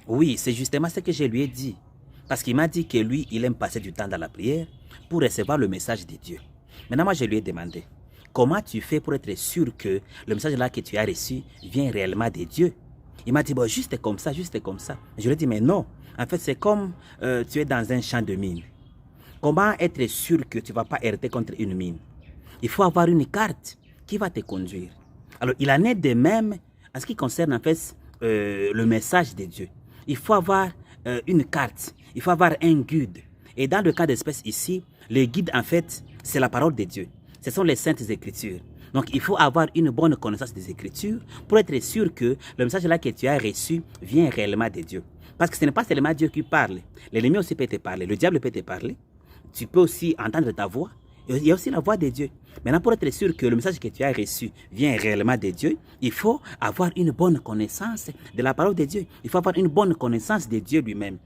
Oui, c'est justement ce que je lui ai dit. Parce qu'il m'a dit que lui, il aime passer du temps dans la prière pour recevoir le message de Dieu. Maintenant, moi, je lui ai demandé, comment tu fais pour être sûr que le message là que tu as reçu vient réellement de Dieu? Il m'a dit, bon, juste comme ça, juste comme ça. Je lui ai dit, mais non. En fait, c'est comme tu es dans un champ de mine. Comment être sûr que tu ne vas pas heurter contre une mine? Il faut avoir une carte qui va te conduire. Alors, il en est de même en ce qui concerne en fait le message de Dieu. Il faut avoir une carte, il faut avoir un guide. Et dans le cas d'espèce ici, le guide en fait, c'est la parole de Dieu. Ce sont les saintes écritures. Donc, il faut avoir une bonne connaissance des Écritures pour être sûr que le message là que tu as reçu vient réellement de Dieu. Parce que ce n'est pas seulement Dieu qui parle. L'ennemi aussi peut te parler, le diable peut te parler. Tu peux aussi entendre ta voix. Il y a aussi la voix de Dieu. Maintenant, pour être sûr que le message que tu as reçu vient réellement de Dieu, il faut avoir une bonne connaissance de la parole de Dieu. Il faut avoir une bonne connaissance de Dieu lui-même.